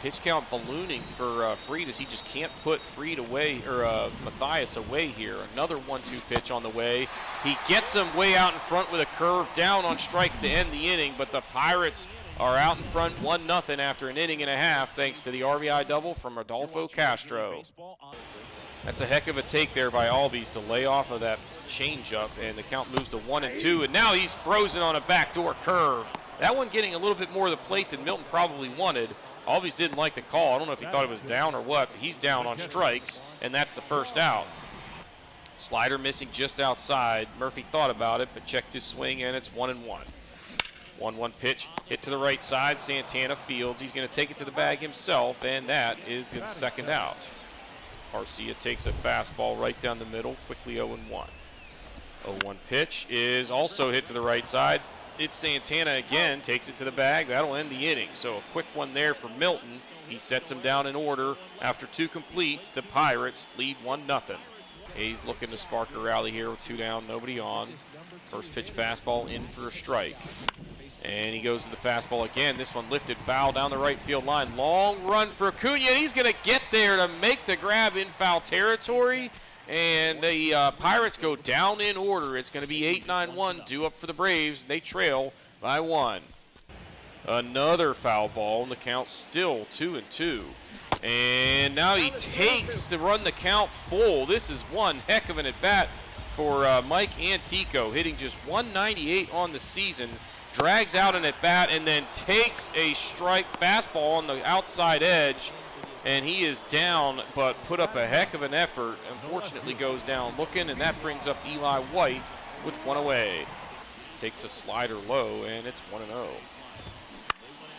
Pitch count ballooning for Fried as he just can't put Fried away, or Matthias away here. Another 1-2 pitch on the way. He gets him way out in front with a curve, down on strikes to end the inning, but the Pirates are out in front 1-0 after an inning and a half thanks to the RBI double from Rodolfo Castro. That's a heck of a take there by Albies to lay off of that changeup, and the count moves to 1-2, and now he's frozen on a backdoor curve. That one getting a little bit more of the plate than Milton probably wanted. Albies didn't like the call. I don't know if he thought it was down or what, but he's down on strikes, and that's the first out. Slider missing just outside. Murphy thought about it, but checked his swing, and it's 1-1. 1-1 pitch, hit to the right side. Santana fields. He's going to take it to the bag himself, and that is the second out. Arcia takes a fastball right down the middle, quickly 0-1. 0-1 pitch is also hit to the right side. It's Santana again, takes it to the bag. That'll end the inning. So a quick one there for Milton. He sets him down in order. After 2 complete, the Pirates lead 1-0. Hayes looking to spark a rally here with 2 down, nobody on. First pitch fastball in for a strike. And he goes to the fastball again. This one lifted foul down the right field line. Long run for Acuna. He's going to get there to make the grab in foul territory. And the Pirates go down in order. It's going to be 8-9-1 due up for the Braves. They trail by 1. Another foul ball, and the count's still 2-2. And now he takes to run the count full. This is one heck of an at-bat for Mike Antico, hitting just 198 on the season. Drags out an at-bat and then takes a strike fastball on the outside edge. And he is down, but put up a heck of an effort. Unfortunately goes down looking, and that brings up Eli White with 1 away. Takes a slider low, and it's 1-0.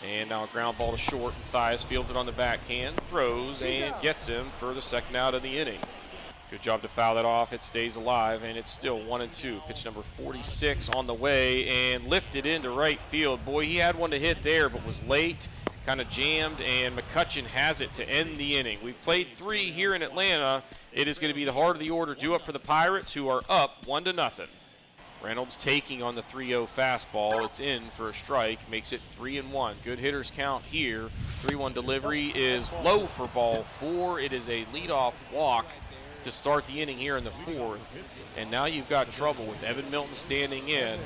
And now a ground ball to short. Mathias fields it on the backhand, throws, and gets him for the second out of the inning. Good job to foul that off. It stays alive, and it's still 1-2. Pitch number 46 on the way, and lifted into right field. Boy, he had one to hit there, but was late. Kind of jammed, and McCutchen has it to end the inning. We've played 3 here in Atlanta. It is going to be the heart of the order due up for the Pirates, who are up 1-0. Reynolds taking on the 3-0 fastball. It's in for a strike, makes it 3-1. Good hitters count here. 3-1 delivery is low for ball 4. It is a leadoff walk to start the inning here in the 4th. And now you've got trouble with Evan Milton standing in.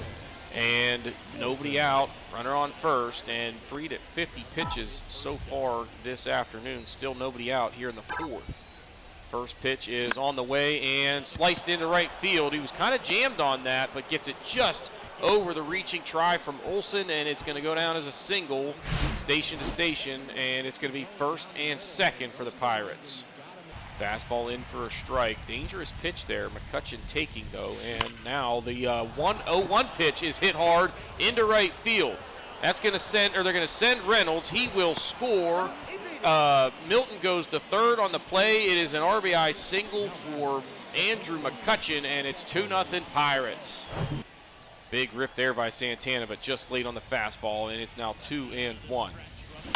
And nobody out, runner on first, and Fried at 50 pitches so far this afternoon. Still nobody out here in the 4th. First pitch is on the way and sliced into right field. He was kind of jammed on that, but gets it just over the reaching try from Olsen, and it's going to go down as a single, station to station, and it's going to be first and second for the Pirates. Fastball in for a strike. Dangerous pitch there. McCutchen taking, though. And now the 1-0-1 pitch is hit hard into right field. That's going to send, or they're going to send Reynolds. He will score. Milton goes to third on the play. It is an RBI single for Andrew McCutchen, and it's 2-0 Pirates. Big rip there by Santana, but just late on the fastball, and it's now 2-1.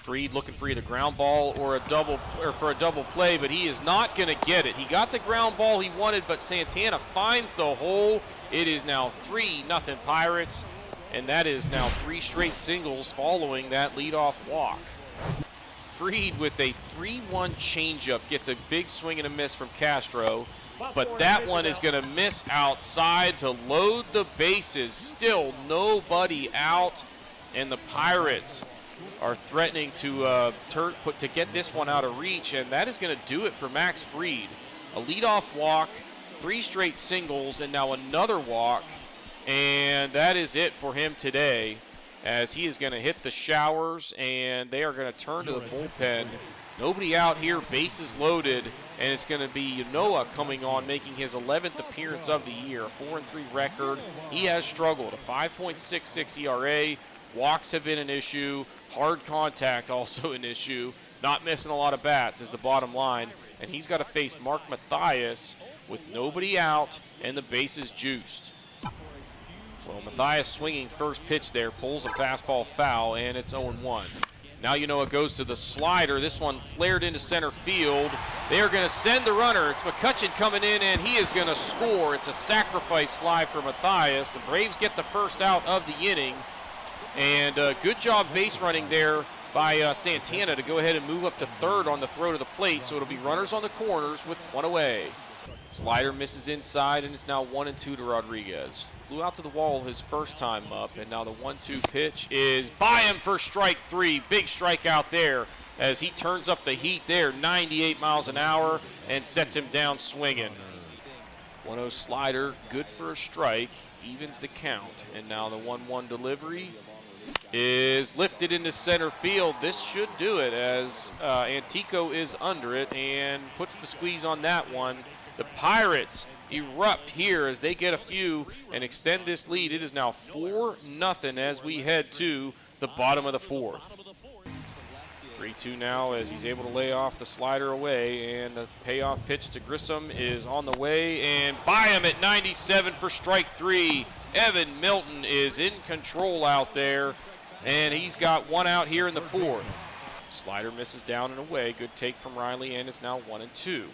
Fried looking for either ground ball or for a double play, but he is not going to get it. He got the ground ball he wanted, but Santana finds the hole. It is now 3-0 Pirates, and that is now 3 straight singles following that leadoff walk. Fried with a 3-1 changeup gets a big swing and a miss from Castro, but that one is going to miss outside to load the bases. Still nobody out, and the Pirates are threatening to get this one out of reach, and that is going to do it for Max Fried. A leadoff walk, 3 straight singles, and now another walk, and that is it for him today, as he is going to hit the showers, and they are going to turn to the bullpen. Nobody out here, bases loaded, and it's going to be Noah coming on, making his 11th appearance of the year, a 4-3 record. He has struggled, a 5.66 ERA. Walks have been an issue. Hard contact also an issue. Not missing a lot of bats is the bottom line. And he's got to face Mark Mathias with nobody out and the bases juiced. Well, Mathias swinging first pitch there, pulls a fastball foul, and it's 0-1. Now you know it goes to the slider. This one flared into center field. They are going to send the runner. It's McCutchen coming in, and he is going to score. It's a sacrifice fly for Mathias. The Braves get the first out of the inning. And good job base running there by Santana to go ahead and move up to third on the throw to the plate. So it'll be runners on the corners with 1 away. Slider misses inside, and it's now 1-2 to Rodriguez. Flew out to the wall his first time up, and now the 1-2 pitch is by him for strike 3. Big strikeout there as he turns up the heat there, 98 miles an hour, and sets him down swinging. 1-0 slider, good for a strike, evens the count. And now the 1-1 delivery is lifted into center field. This should do it as Antico is under it and puts the squeeze on that one. The Pirates erupt here as they get a few and extend this lead. It is now 4-0 as we head to the bottom of the 4th. 3-2 now as he's able to lay off the slider away, and the payoff pitch to Grissom is on the way, and by him at 97 for strike 3. Evan Milton is in control out there, and he's got one out here in the 4th. Slider misses down and away. Good take from Riley, and it's now 1-2.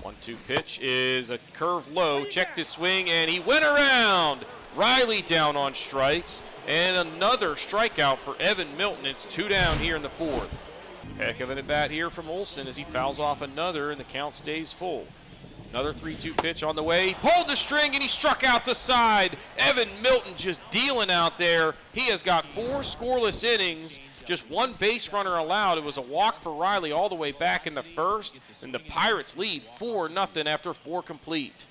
1-2 pitch is a curve low. Checked his swing, and he went around. Riley down on strikes, and another strikeout for Evan Milton. It's 2 down here in the 4th. Heck of an at-bat here from Olsen as he fouls off another, and the count stays full. Another 3-2 pitch on the way. He pulled the string, and he struck out the side. Evan Milton just dealing out there. He has got 4 scoreless innings. Just 1 base runner allowed. It was a walk for Riley all the way back in the 1st, and the Pirates lead 4-0 after 4 complete.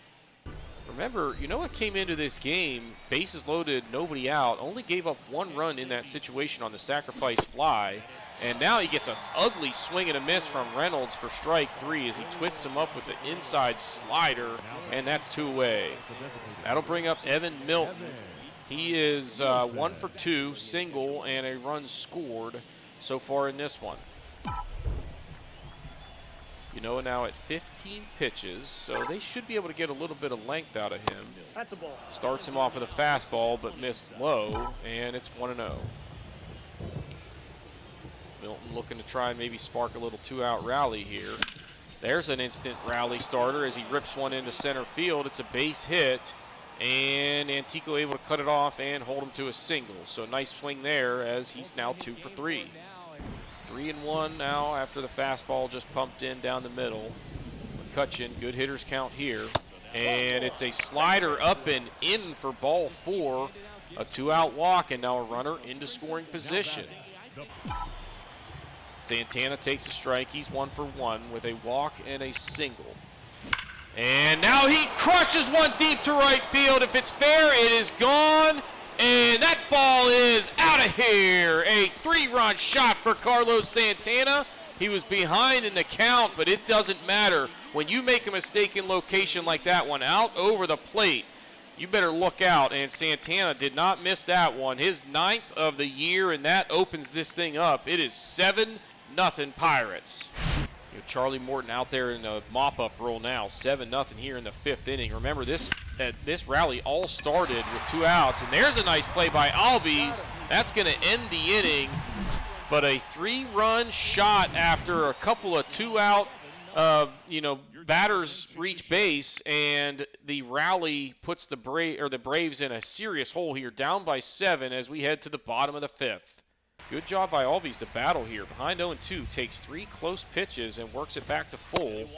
Remember, you know what came into this game? Bases loaded, nobody out. Only gave up 1 run in that situation on the sacrifice fly. And now he gets an ugly swing and a miss from Reynolds for strike 3 as he twists him up with the inside slider, and that's 2 away. That'll bring up Evan Milton. He is 1 for 2, single, and a run scored so far in this one. You know, now at 15 pitches, so they should be able to get a little bit of length out of him. That's a ball. Starts him off with a fastball, but missed low, and it's 1-0. Milton looking to try and maybe spark a little 2-out rally here. There's an instant rally starter as he rips one into center field. It's a base hit, and Antico able to cut it off and hold him to a single. So nice swing there as he's now 2 for 3. 3-1 now after the fastball just pumped in down the middle. McCutcheon, good hitters count here. And it's a slider up and in for ball 4. A 2-out walk, and now a runner into scoring position. Santana takes a strike. He's 1 for 1 with a walk and a single. And now he crushes one deep to right field. If it's fair, it is gone. And that ball is out of here. A 3-run shot for Carlos Santana. He was behind in the count, but it doesn't matter. When you make a mistake in location like that one out over the plate, you better look out. And Santana did not miss that one. His 9th of the year, and that opens this thing up. It is 7-0 Pirates. You know, Charlie Morton out there in a mop-up role now. 7-0 here in the 5th inning. Remember, this rally all started with 2 outs, and there's a nice play by Albies. That's going to end the inning, but a 3-run shot after a couple of 2-out batters reach base, and the rally puts the Braves in a serious hole here, down by 7 as we head to the bottom of the 5th. Good job by Albies to battle here. Behind 0-2, takes 3 close pitches and works it back to full.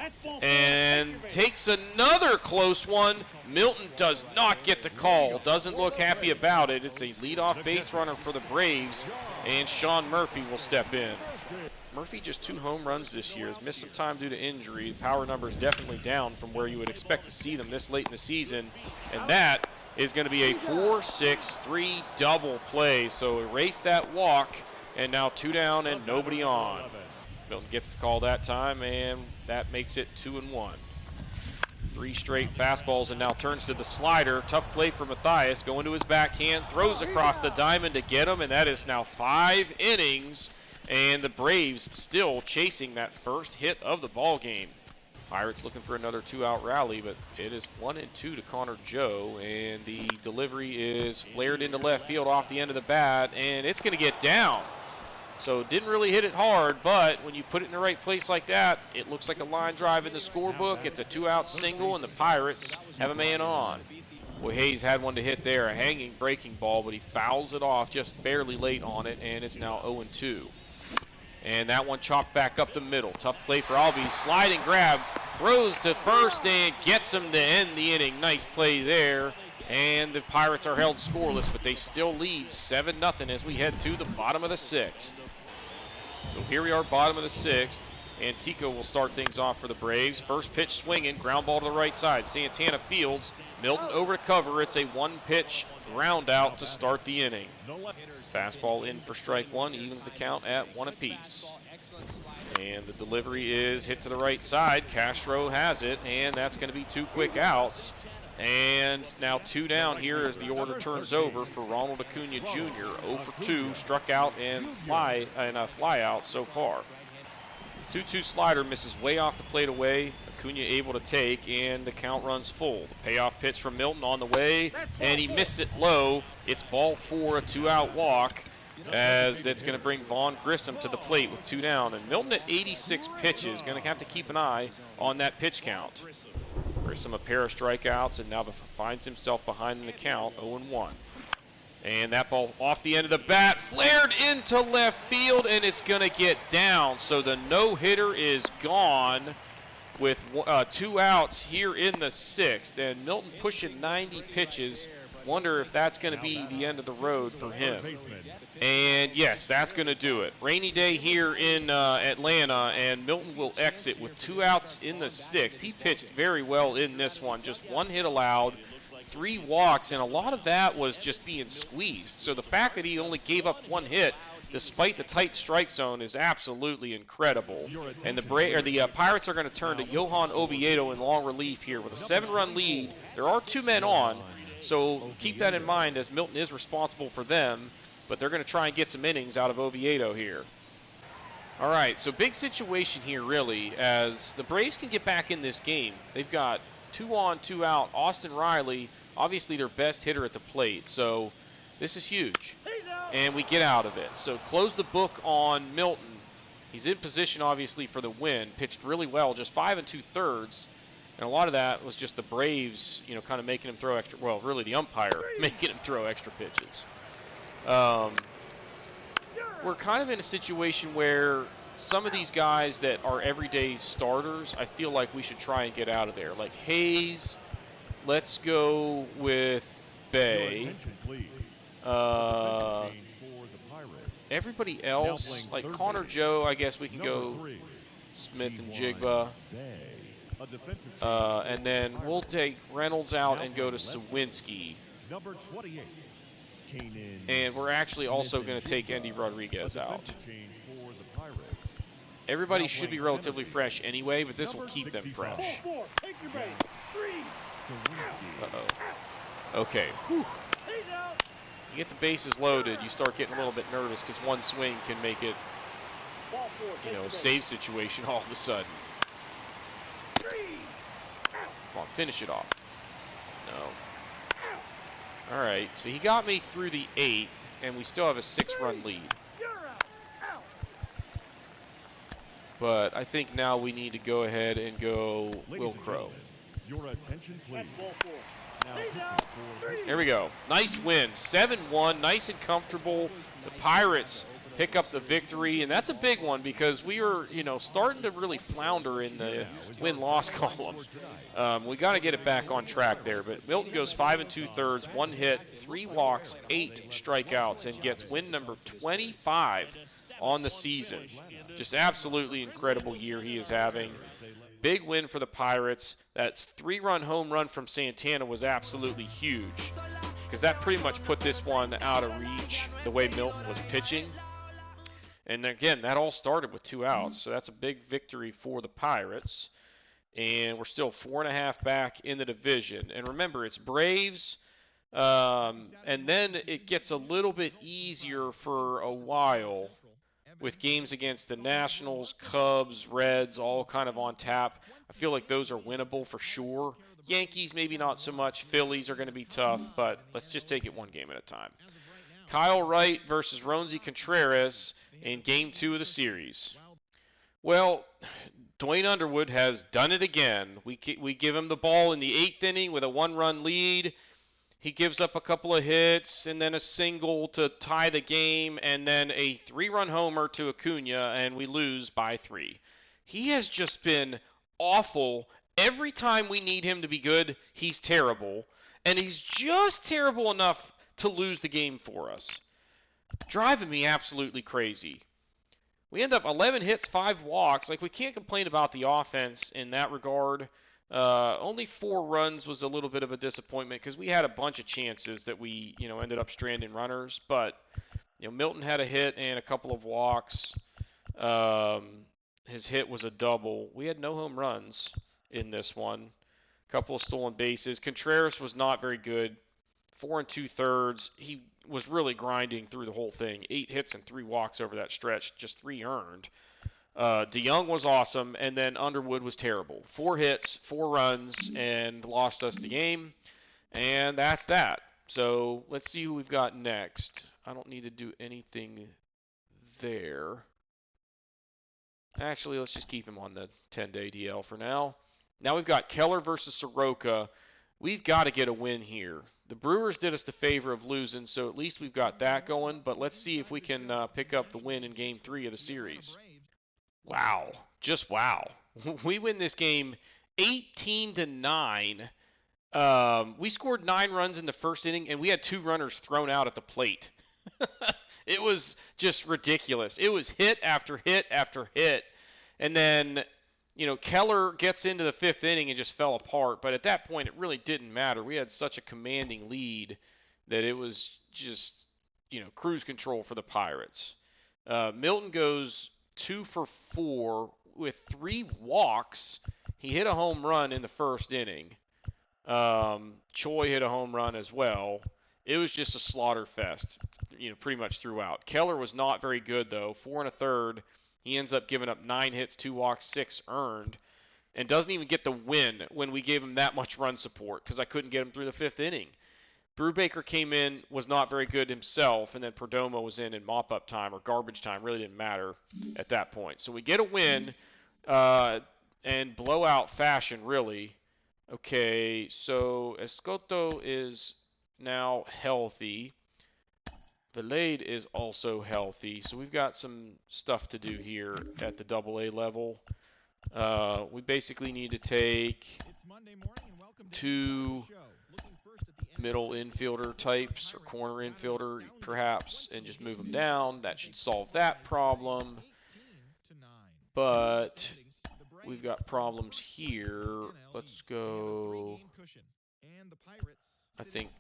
And takes another close one. Milton does not get the call. Doesn't look happy about it. It's a leadoff base runner for the Braves, and Sean Murphy will step in. Murphy just 2 home runs this year. Has missed some time due to injury. The power number is definitely down from where you would expect to see them this late in the season. And that is going to be a 4-6-3 double play. So erase that walk, and now 2 down and nobody on. Milton gets the call that time, and that makes it 2-1. 3 straight fastballs, and now turns to the slider. Tough play for Matthias. Going to his backhand, throws across the diamond to get him, and that is now 5 innings. And the Braves still chasing that first hit of the ball game. Pirates looking for another 2-out rally, but it is 1-2 to Connor Joe, and the delivery is flared into left field off the end of the bat, and it's going to get down. So didn't really hit it hard, but when you put it in the right place like that, it looks like a line drive in the scorebook. It's a 2-out single, and the Pirates have a man on. Well, Hayes had one to hit there, a hanging breaking ball, but he fouls it off just barely late on it, and it's now 0-2. And that one chopped back up the middle. Tough play for Albies. Slide and grab. Throws to first and gets him to end the inning. Nice play there. And the Pirates are held scoreless, but they still lead 7-0 as we head to the bottom of the 6th. So here we are, bottom of the 6th. Antico will start things off for the Braves. First pitch swinging. Ground ball to the right side. Santana fields. Milton over to cover. It's a 1-pitch ground out to start the inning. Fastball in for strike 1, evens the count at 1 apiece. And the delivery is hit to the right side. Castro has it, and that's going to be 2 quick outs. And now 2 down here as the order turns over for Ronald Acuna Jr. 0 for 2, struck out and a fly out so far. 2-2 slider misses way off the plate away. Acuna able to take, and the count runs full. The payoff pitch from Milton on the way, and he missed it low. It's ball 4, a 2-out walk, as it's going to bring Vaughn Grissom to the plate with 2 down. And Milton at 86 pitches, going to have to keep an eye on that pitch count. Grissom a pair of strikeouts, and now finds himself behind in the count, 0-1. And that ball off the end of the bat, flared into left field, and it's going to get down. So the no-hitter is gone with 2 outs here in the 6th. And Milton pushing 90 pitches. Wonder if that's going to be the end of the road for him. And yes, that's going to do it. Rainy day here in Atlanta, and Milton will exit with 2 outs in the 6th. He pitched very well in this one. Just 1 hit allowed, 3 walks, and a lot of that was just being squeezed. So the fact that he only gave up 1 hit despite the tight strike zone is absolutely incredible. And the Pirates are going to turn to Johan Oviedo in long relief here with a 7-run lead. There are 2 men on, so keep that in mind as Milton is responsible for them, but they're going to try and get some innings out of Oviedo here. All right, so big situation here really as the Braves can get back in this game. They've got 2 on, 2 out. Austin Riley, obviously their best hitter at the plate, so this is huge. And we get out of it. So close the book on Milton. He's in position, obviously, for the win. Pitched really well, just 5 2/3. And a lot of that was just the Braves, kind of making him throw extra, well, really the umpire making him throw extra pitches. We're kind of in a situation where some of these guys that are everyday starters, I feel like we should try and get out of there. Like Hayes, let's go with Bay. Everybody else, like Connor Joe, I guess we can go Smith and Jigba. And then we'll take Reynolds out and go to Sawinski. And we're actually also going to take Andy Rodriguez out. Everybody should be relatively fresh anyway, but this will keep them fresh. Uh-oh. Okay. Whew. You get the bases loaded, you start getting a little bit nervous because one swing can make it, a save situation all of a sudden. Come on, finish it off. No. All right, so he got me through the 8th, and we still have a 6-run lead. But I think now we need to go ahead and go Will Crow. Your attention, please. There we go. Nice win. 7-1. Nice and comfortable. The Pirates pick up the victory, and that's a big one because we were, starting to really flounder in the win-loss column. We got to get it back on track there, but Milton goes 5 2/3, 1 hit, 3 walks, 8 strikeouts, and gets win number 25 on the season. Just absolutely incredible year he is having. Big win for the Pirates. That 3-run home run from Santana was absolutely huge because that pretty much put this one out of reach the way Milton was pitching. And again, that all started with 2 outs, so that's a big victory for the Pirates. And we're still 4.5 back in the division. And remember, it's Braves, and then it gets a little bit easier for a while with games against the Nationals, Cubs, Reds, all kind of on tap. I feel like those are winnable for sure. Yankees, maybe not so much. Phillies are going to be tough, but let's just take it one game at a time. Kyle Wright versus Roansy Contreras in Game 2 of the series. Well, Dwayne Underwood has done it again. We give him the ball in the 8th inning with a 1-run lead. He gives up a couple of hits and then a single to tie the game and then a 3-run homer to Acuna, and we lose by 3. He has just been awful. Every time we need him to be good, he's terrible. And he's just terrible enough to lose the game for us. Driving me absolutely crazy. We end up 11 hits, 5 walks. Like, we can't complain about the offense in that regard. Only 4 runs was a little bit of a disappointment because we had a bunch of chances that we, ended up stranding runners. But, Milton had a hit and a couple of walks. His hit was a double. We had no home runs in this one. Couple of stolen bases. Contreras was not very good. 4 2/3. He was really grinding through the whole thing. 8 hits and 3 walks over that stretch, just 3 earned. DeYoung was awesome, and then Underwood was terrible. 4 hits, 4 runs, and lost us the game. And that's that. So let's see who we've got next. I don't need to do anything there. Actually, let's just keep him on the 10-day DL for now. Now we've got Keller versus Soroka. We've got to get a win here. The Brewers did us the favor of losing, so at least we've got that going. But let's see if we can pick up the win in Game 3 of the series. Wow. Just wow. We win this game 18-9. We scored 9 runs in the first inning, and we had 2 runners thrown out at the plate. It was just ridiculous. It was hit after hit after hit. And then, Keller gets into the 5th inning and just fell apart. But at that point, it really didn't matter. We had such a commanding lead that it was just, cruise control for the Pirates. Milton goes 2 for 4 with 3 walks. He hit a home run in the first inning. Choi hit a home run as well. It was just a slaughter fest, pretty much throughout. Keller was not very good, though. 4 1/3. He ends up giving up 9 hits, 2 walks, 6 earned, and doesn't even get the win when we gave him that much run support because I couldn't get him through the 5th inning. Brubaker came in, was not very good himself, and then Perdomo was in mop-up time or garbage time. Really didn't matter at that point. So we get a win and blowout fashion, really. Okay, so Escoto is now healthy. Valade is also healthy. So we've got some stuff to do here at the AA level. We basically need to take 2 middle infielder types or corner infielder perhaps and just move them down. That should solve that problem. But we've got problems here. Let's go, I think,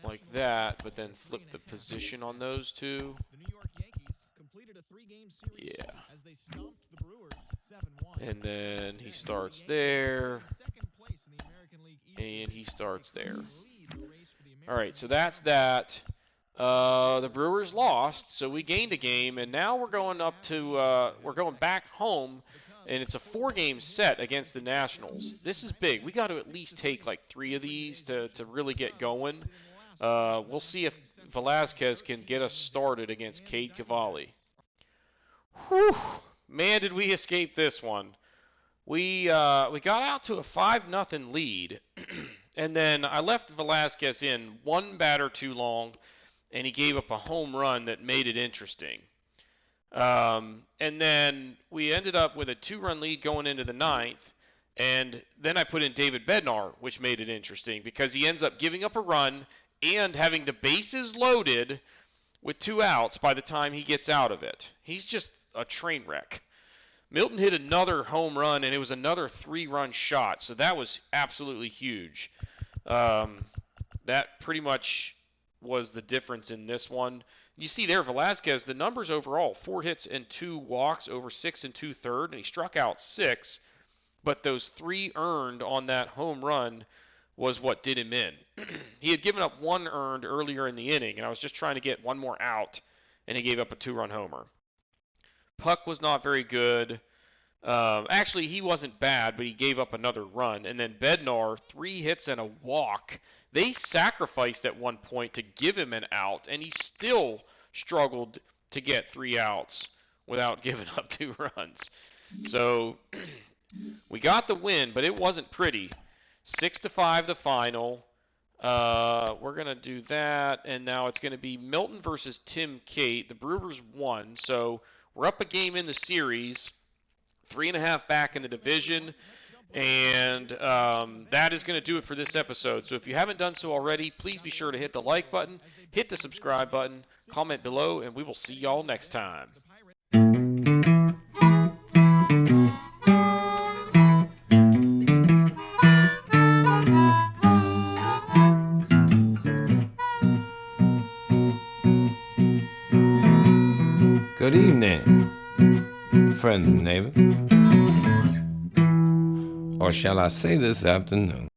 like that, but then flip the position on those 2. Yeah. And then he starts there. And he starts there. All right, so that's that. The Brewers lost, so we gained a game, and now we're going up to we're going back home, and it's a 4-game set against the Nationals. This is big. We got to at least take like 3 of these to really get going. We'll see if Velasquez can get us started against Cade Cavalli. Whew, man, did we escape this one. We got out to a 5-0 lead, and then I left Velasquez in 1 batter too long, and he gave up a home run that made it interesting. And then we ended up with a 2-run lead going into the 9th, and then I put in David Bednar, which made it interesting because he ends up giving up a run and having the bases loaded with 2 outs by the time he gets out of it. He's just a train wreck. Milton hit another home run, and it was another 3-run shot, so that was absolutely huge. That pretty much was the difference in this one. You see there, Velasquez, the numbers overall, 4 hits and 2 walks over 6 2/3, and he struck out 6, but those 3 earned on that home run was what did him in. He had given up 1 earned earlier in the inning, and I was just trying to get 1 more out, and he gave up a 2-run homer. Puck was not very good. Actually, he wasn't bad, but he gave up another run. And then Bednar, 3 hits and a walk. They sacrificed at one point to give him an out, and he still struggled to get 3 outs without giving up 2 runs. So we got the win, but it wasn't pretty. 6-5 the final. We're going to do that, and now it's going to be Milton versus Tim Cate. The Brewers won, so we're up a game in the series, 3.5 back in the division, and that is going to do it for this episode. So if you haven't done so already, please be sure to hit the like button, hit the subscribe button, comment below, and we will see y'all next time. Good evening, friends and neighbors. or shall I say this afternoon?